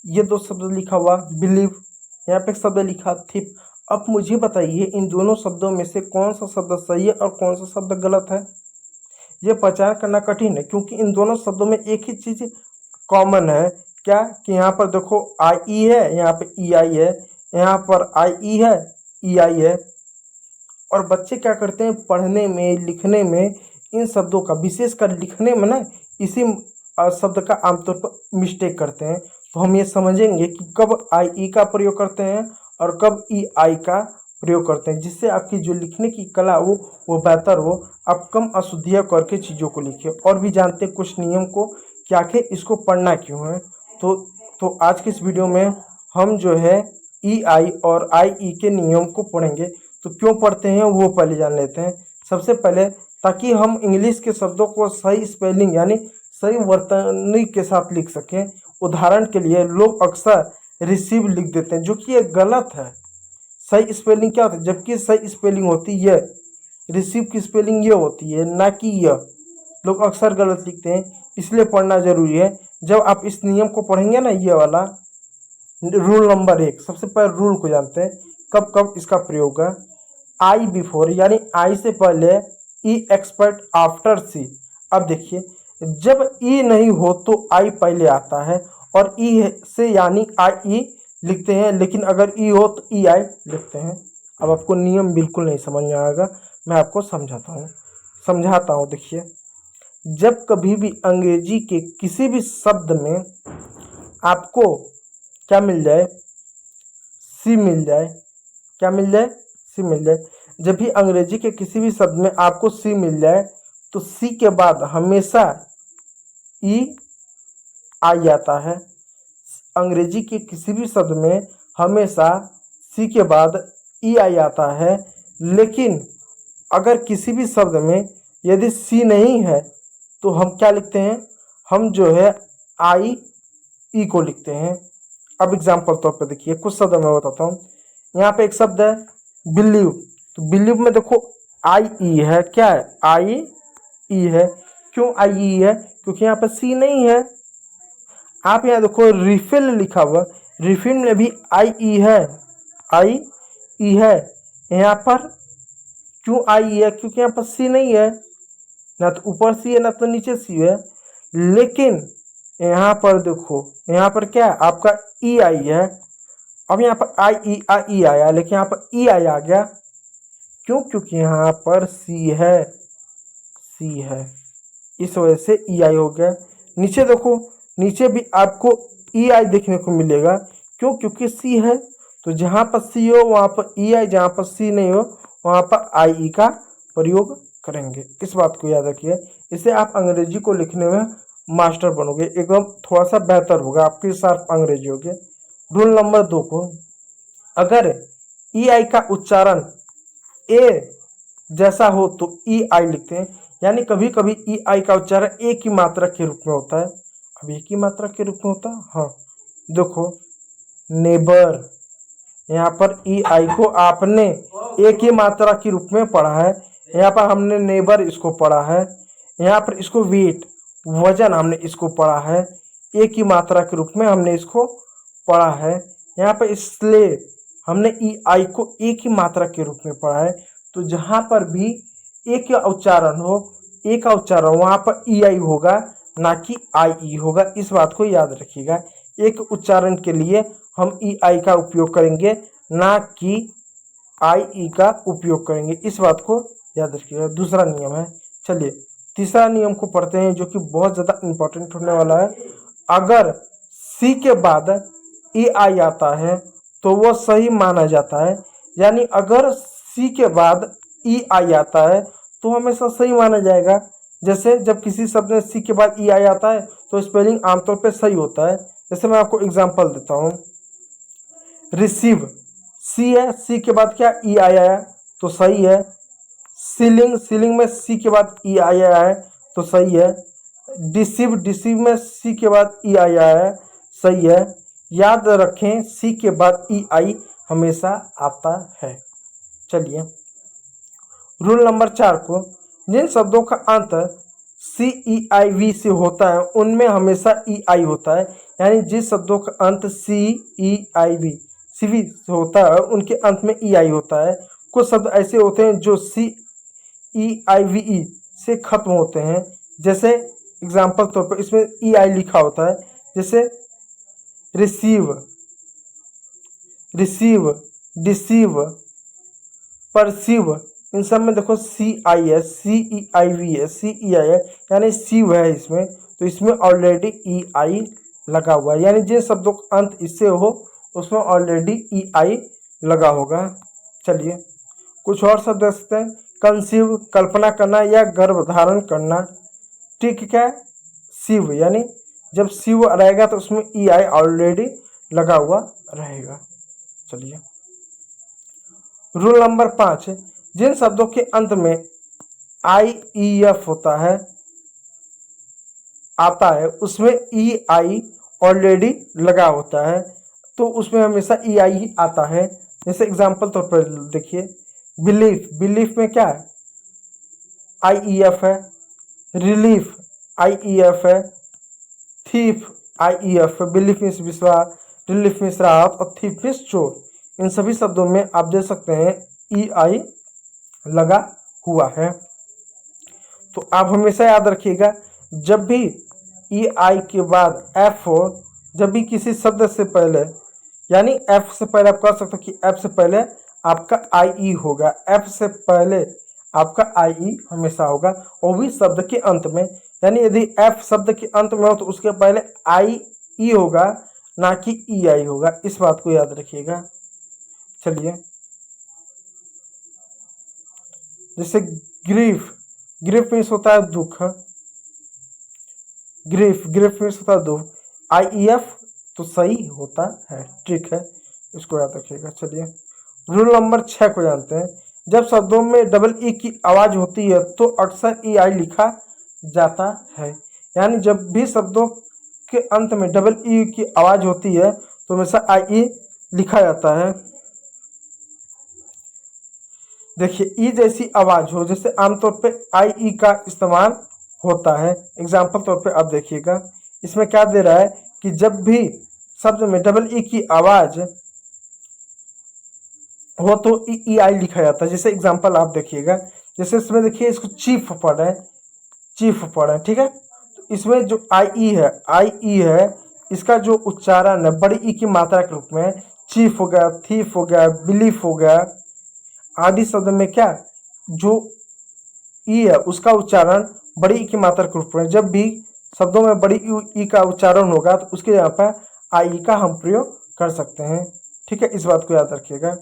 ये दो शब्द लिखा हुआ बिलीव, यहाँ पे एक शब्द लिखा थिप। अब मुझे बताइए इन दोनों शब्दों में से कौन सा शब्द सही है और कौन सा शब्द गलत है। ये पहचान करना कठिन है क्योंकि इन दोनों शब्दों में एक ही चीज कॉमन है, क्या कि यहाँ पर देखो आई ई है, यहाँ पे ई आई है, यहाँ पर आई ई है, ई आई है। और बच्चे क्या करते हैं पढ़ने में लिखने में इन शब्दों का, विशेषकर लिखने में ना, इसी शब्द का आमतौर पर मिस्टेक करते हैं। तो हम ये समझेंगे कि कब आई ई का प्रयोग करते हैं और कब ई आई का प्रयोग करते हैं, जिससे आपकी जो लिखने की कला हो वो बेहतर हो, आप कम अशुद्धियाँ करके चीज़ों को लिखें। और भी जानते हैं कुछ नियम को कि आखिर इसको पढ़ना क्यों है। तो आज की इस वीडियो में हम जो है ई आई और आई ई के नियम को पढ़ेंगे। तो क्यों पढ़ते हैं वो पहले जान लेते हैं। सबसे पहले ताकि हम इंग्लिश के शब्दों को सही स्पेलिंग यानी सही वर्तनी के साथ लिख सकें। उदाहरण के लिए लोग अक्सर रिसीव लिख देते हैं, जो कि ये गलत है। सही स्पेलिंग क्या होता है, जबकि सही स्पेलिंग होती है रिसीव की स्पेलिंग ये होती है, ना कि यह। लोग अक्सर गलत लिखते हैं, इसलिए पढ़ना जरूरी है। जब आप इस नियम को पढ़ेंगे ना, ये वाला रूल नंबर 1, सबसे पहले रूल को जानते हैं कब कब इसका प्रयोग है। आई बिफोर यानी आई से पहले, ई एक्सपर्ट आफ्टर सी। अब देखिए जब ई नहीं हो तो आई पहले आता है और ई से यानी आई ई लिखते हैं, लेकिन अगर ई हो तो ई आई लिखते हैं। अब आपको नियम बिल्कुल नहीं समझ में आएगा, मैं आपको समझाता हूँ। देखिए जब कभी भी अंग्रेजी के किसी भी शब्द में आपको क्या मिल जाए, सी मिल जाए, क्या मिल जाए, सी मिल जाए। जब भी अंग्रेजी के किसी भी शब्द में आपको सी मिल जाए तो सी के बाद हमेशा ई आई आता है। अंग्रेजी के किसी भी शब्द में हमेशा सी के बाद ई आई आता है, लेकिन अगर किसी भी शब्द में यदि सी नहीं है तो हम क्या लिखते हैं, हम जो है आई ई को लिखते हैं। अब एग्जाम्पल तौर पर देखिए कुछ शब्द मैं बताता हूँ। यहाँ पे एक शब्द है बिलीव, तो बिलीव में देखो आई ई है, क्या है, आई ई है। क्यों आई ई है, क्योंकि यहाँ पर सी नहीं है। आप यहाँ देखो रिफिल लिखा हुआ, रिफिल में भी आई ई है, आई ई है। यहाँ पर क्यों आई ई है, क्योंकि यहाँ पर सी नहीं है, ना तो ऊपर सी है ना तो नीचे सी है। लेकिन यहाँ पर देखो, यहाँ पर क्या है, आपका ई आई है। अब यहाँ पर आई ई आया, लेकिन यहाँ पर ई आई आ गया। क्यों, क्योंकि यहाँ पर सी है, सी है, इस वजह से ई आई हो गया। नीचे देखो, नीचे भी आपको ई आई देखने को मिलेगा। क्यों, क्योंकि सी है। तो जहाँ पर सी हो वहाँ पर ई आई, जहाँ पर सी नहीं हो वहाँ पर आई ई का प्रयोग करेंगे। इस बात को याद रखिए, इससे आप अंग्रेजी को लिखने में मास्टर बनोगे, एकदम थोड़ा सा बेहतर होगा, आपकी शार्प अंग्रेजी होगी। रूल नंबर 2 को, अगर ई आई का उच्चारण ए जैसा हो तो ई आई लिखते हैं। यानी कभी कभी ई आई का उच्चारण ए की मात्रा के रूप में होता है। अब ए की मात्रा के रूप में होता है, हाँ देखो नेबर, यहाँ पर ई आई को आपने ए की मात्रा के रूप में पढ़ा है, यहाँ पर हमने नेबर इसको पढ़ा है। यहाँ पर इसको वेट, वजन, हमने इसको पढ़ा है, ए की मात्रा के रूप में हमने इसको पढ़ा है। यहाँ पर स्ले, हमने ई आई को ए की मात्रा के रूप में पढ़ा है। तो जहाँ पर भी ए का उच्चारण हो, ए का उच्चारण वहाँ पर ई आई होगा, ना कि आई ई होगा। इस बात को याद रखिएगा, एक उच्चारण के लिए हम ई आई का उपयोग करेंगे, ना कि आई ई का उपयोग करेंगे। इस बात को याद रखिएगा। दूसरा नियम है, चलिए तीसरा नियम को पढ़ते हैं, जो कि बहुत ज़्यादा इम्पोर्टेंट होने वाला है। अगर सी के बाद ई आई आता है तो वो सही माना जाता है। यानी अगर सी के बाद ई आई आता है तो हमेशा सही माना जाएगा। जैसे जब किसी शब्द में सी के बाद ई आई आता है तो स्पेलिंग आमतौर पे सही होता है। जैसे मैं आपको एग्जांपल देता हूँ, रिसीव, सी है, सी के बाद क्या ई आई आया तो सही है। सीलिंग, सीलिंग में सी के बाद ई आई आया है तो सही है। डिसीव, डिसीव में सी के बाद ई आई आया है, सही है। याद रखें सी के बाद ई आई हमेशा आता है। चलिए रूल नंबर 4 को, जिन शब्दों का अंत CEIV से होता है उनमें हमेशा EI होता है। यानी जिस शब्दों का अंत CEIV सीवी से होता है उनके अंत में EI होता है। कुछ शब्द ऐसे होते हैं जो CEIVE से खत्म होते हैं, जैसे एग्जाम्पल तौर पर इसमें EI लिखा होता है, जैसे रिसीव, रिसीव, डिसीव, परसीव, इन सब में देखो CI है, CEIV है, CEI है, यानी सीव है इसमें, तो इसमें ऑलरेडी EI लगा हुआ है। यानी जिन शब्दों का अंत इससे हो उसमें ऑलरेडी EI लगा होगा। चलिए कुछ और शब्द देख सकते हैं। कंसीव, कल्पना करना या गर्भ धारण करना। ठीक है, शिव, यानी जब शिव रहेगा तो उसमें EI ऑलरेडी लगा हुआ रहेगा। चलिए रूल नंबर 5, जिन शब्दों के अंत में IEF होता है आता है उसमें EI ऑलरेडी लगा होता है, तो उसमें हमेशा EI ही आता है। जैसे एग्जाम्पल तौर पर देखिए, बिलीफ, बिलीफ में क्या है, IEF है। रिलीफ, IEF है। थीफ, IEF है। बिलीफ मीन्स विश्वास, रिलीफ मीन्स राहत और थीफ मीन्स चोर। इन सभी शब्दों में आप देख सकते हैं EI लगा हुआ है। तो आप हमेशा याद रखिएगा, जब भी EI के बाद F हो, जब भी किसी शब्द से पहले, यानी F से पहले आप कह सकते हो कि F से पहले आपका IE होगा, F से पहले आपका IE हमेशा होगा, वो भी शब्द के अंत में। यानी यदि F शब्द के अंत में हो तो उसके पहले IE होगा, ना कि EI होगा। इस बात को याद रखिएगा। चलिए जैसे ग्रीफ, ग्रीफ मीन्स होता है दुख, ग्रीफ, ग्रीफ मीन्स होता है दुख। IEF तो सही होता है, ठीक है, इसको याद रखिएगा। चलिए रूल नंबर 6 को जानते हैं। जब शब्दों में डबल ई की आवाज होती है तो अक्सर EI लिखा जाता है। यानी जब भी शब्दों के अंत में डबल ई की आवाज होती है तो हमेशा IE लिखा जाता है। देखिए ई जैसी आवाज हो, जैसे आमतौर पे IE का इस्तेमाल होता है। एग्जाम्पल तौर पे आप देखिएगा, इसमें क्या दे रहा है कि जब भी शब्द में डबल ई की आवाज हो तो EI लिखा जाता है। जैसे एग्जाम्पल आप देखिएगा, जैसे इसमें देखिए इसको चीफ पढ़ है, चीफ पढ़ है, ठीक है। तो इसमें जो IE है, IE है, इसका जो उच्चारण है बड़ी ई की मात्रा के रूप में, चीफ हो गया, थीफ हो गया, बिलीफ हो गया आदि शब्द में क्या जो ई है उसका उच्चारण बड़ी ई की मात्रा के रूप में। जब भी शब्दों में बड़ी ई का उच्चारण होगा तो उसके यहाँ पर IE का हम प्रयोग कर सकते हैं। ठीक है, इस बात को याद रखिएगा।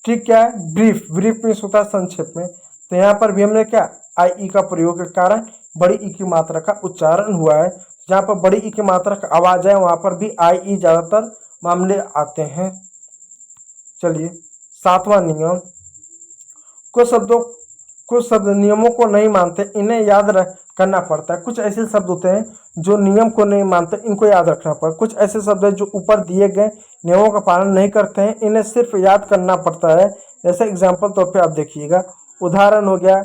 ठीक, क्या है, ब्रीफ, ब्रीफ मीन्स होता है संक्षेप में, तो यहाँ पर भी हमने क्या IE का प्रयोग के कारण बड़ी ई की मात्रा का उच्चारण हुआ है। जहाँ पर बड़ी ई की मात्रा का आवाज है वहाँ पर भी IE ज्यादातर मामले आते हैं। चलिए 7वां नियम, कुछ शब्द नियमों को नहीं मानते, इन्हें याद करना पड़ता है। कुछ ऐसे शब्द होते हैं जो नियम को नहीं मानते, इनको याद रखना पड़ता है। कुछ ऐसे शब्द हैं जो ऊपर दिए गए नियमों का पालन नहीं करते हैं, इन्हें सिर्फ याद करना पड़ता है। जैसे एग्जाम्पल तौर पे आप देखिएगा, उदाहरण हो गया,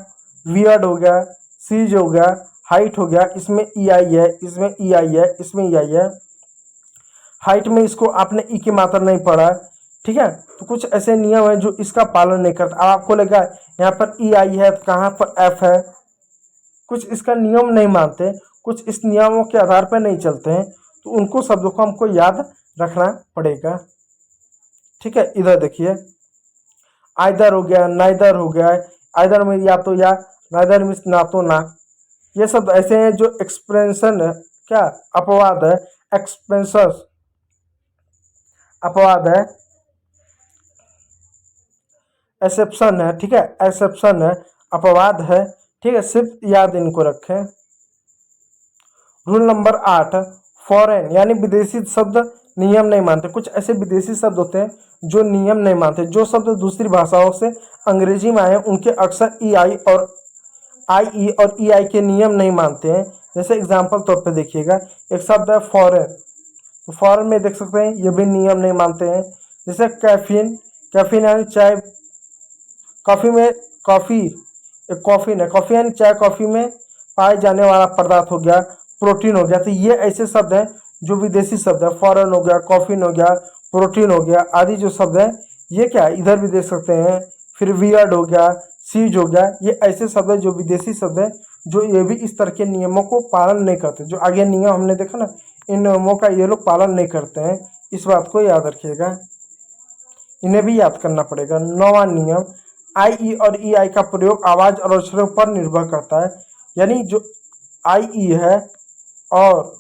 वियर्ड हो गया, सीज हो गया, हाइट हो गया, इसमें EI है, इसमें EI है, इसमें EI है। हाइट में इसको आपने ई की मात्रा नहीं पढ़ा, ठीक है, तो कुछ ऐसे नियम है जो इसका पालन नहीं करता। अब आपको लगा यहाँ पर EI है तो कहाँ पर F है, कुछ इसका नियम नहीं मानते, कुछ इस नियमों के आधार पर नहीं चलते हैं, तो उनको शब्दों को हमको याद रखना पड़ेगा। ठीक है, इधर देखिए, आइदर हो गया, नाइदर हो गया, आइदर में या तो या, नाइदर मीन्स ना तो ना। ये शब्द ऐसे हैं जो एक्सप्रेशन है, क्या अपवाद है, एक्सपेंशन अपवाद है, एक्सेप्शन है, ठीक है, एक्सेप्शन है, अपवाद है, ठीक है, सिर्फ याद इनको रखें। रूल नंबर 8, फॉरेन यानी विदेशी शब्द नियम नहीं मानते। कुछ ऐसे विदेशी शब्द होते हैं जो नियम नहीं मानते, जो शब्द दूसरी भाषाओं से अंग्रेजी में आए उनके अक्सर EI और IE और EI के नियम नहीं मानते हैं। जैसे एग्जाम्पल तौर पे देखिएगा, एक शब्द है फॉरेन, तो फॉरेन में देख सकते हैं ये भी नियम नहीं मानते हैं। जैसे कैफीन, कैफीन यानी चाय, कॉफ़ी में कॉफ़ी, एक कॉफ़ी है, कॉफ़ी यानी चाय, कॉफ़ी में पाए जाने वाला पदार्थ हो गया, प्रोटीन हो गया। तो ये ऐसे शब्द हैं जो विदेशी शब्द है, फॉरेन हो गया, कॉफिन हो गया, प्रोटीन हो गया आदि जो शब्द हैं ये क्या इधर भी देख सकते हैं। फिर वियर्ड हो गया, सीज हो गया, ये ऐसे शब्द हैं जो विदेशी शब्द हैं, जो ये भी इस तरह के नियमों को पालन नहीं करते। जो आगे नियम हमने देखा ना, इन नियमों का ये लोग पालन नहीं करते हैं, इस बात को याद रखिएगा, इन्हें भी याद करना पड़ेगा। 9वां नियम, आई ई और ई आई का प्रयोग आवाज और अक्षरों पर निर्भर करता है। यानी जो आई ई है और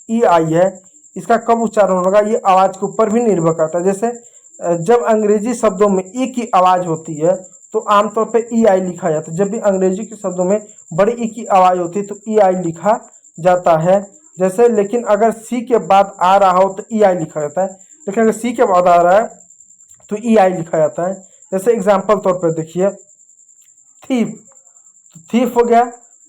ई आई है, इसका कब उच्चारण होगा ये आवाज के ऊपर भी निर्भर करता है। जैसे जब अंग्रेजी शब्दों में ई की आवाज होती है तो आमतौर पे ई आई लिखा जाता है। जब भी अंग्रेजी के शब्दों में बड़ी ई की आवाज होती है तो ई आई लिखा जाता है। जैसे लेकिन अगर सी के बाद आ रहा हो तो ई आई लिखा जाता है, लेकिन अगर सी के बाद आ रहा है तो ई आई लिखा जाता है। जैसे एग्जाम्पल तौर पर देखिए, थीप, तो थीप हो गया,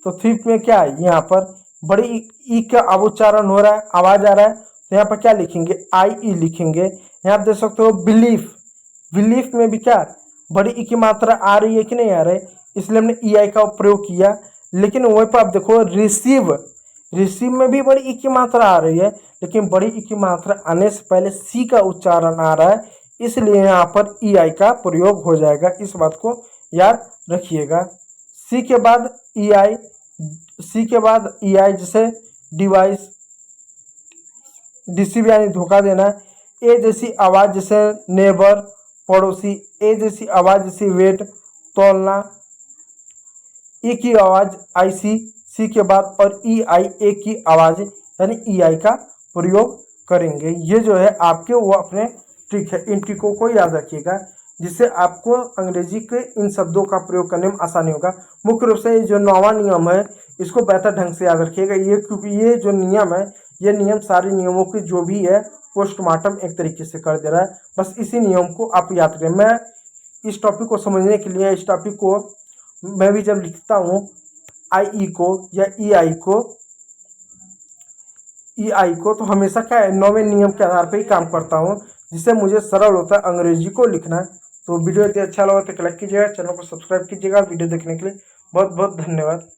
तो थीप में क्या है, यहाँ पर बड़ी ई का अब उच्चारण हो रहा है, आवाज आ रहा है, तो यहाँ पर क्या लिखेंगे, आई ई लिखेंगे। यहाँ आप देख सकते हो बिलीफ, बिलीफ में भी क्या बड़ी ई की मात्रा आ रही है कि नहीं आ रही, इसलिए हमने ई आई का प्रयोग किया। लेकिन वहीं पर आप देखो रिसीव, रिसीव में भी बड़ी ई की मात्रा आ रही है, लेकिन बड़ी ई की मात्रा आने से पहले सी का उच्चारण आ रहा है, इसलिए यहाँ पर ई आई का प्रयोग हो जाएगा। इस बात को याद रखिएगा। सी के बाद ई आई, सी के बाद ई आई जैसे डिवाइस, डिसीव यानी धोखा देना। ए जैसी आवाज जैसे नेबर, पड़ोसी। ए जैसी आवाज जैसे वेट, तौलना। ई की आवाज आईसी सी के बाद, और ई आई ए की आवाज यानी ई आई का प्रयोग करेंगे। ये जो है आपके वो अपने ट्रिक है, इन ट्रिकों को याद रखिएगा जिससे आपको अंग्रेजी के इन शब्दों का प्रयोग करने में आसानी होगा। मुख्य रूप से ये जो 9वां नियम है इसको बेहतर ढंग से याद रखिएगा, ये क्योंकि ये जो नियम है ये नियम सारे नियमों की जो भी है पोस्टमार्टम एक तरीके से कर दे रहा है। बस इसी नियम को आप याद करें। मैं इस टॉपिक को समझने के लिए, इस टॉपिक को मैं भी जब लिखता हूँ आई ई को या ई आई को तो हमेशा क्या है 9वें नियम के आधार पर ही काम करता हूँ, जिससे मुझे सरल होता है अंग्रेजी को लिखना। तो वीडियो यदि अच्छा लगा तो लाइक कीजिएगा, चैनल को सब्सक्राइब कीजिएगा। वीडियो देखने के लिए बहुत बहुत धन्यवाद।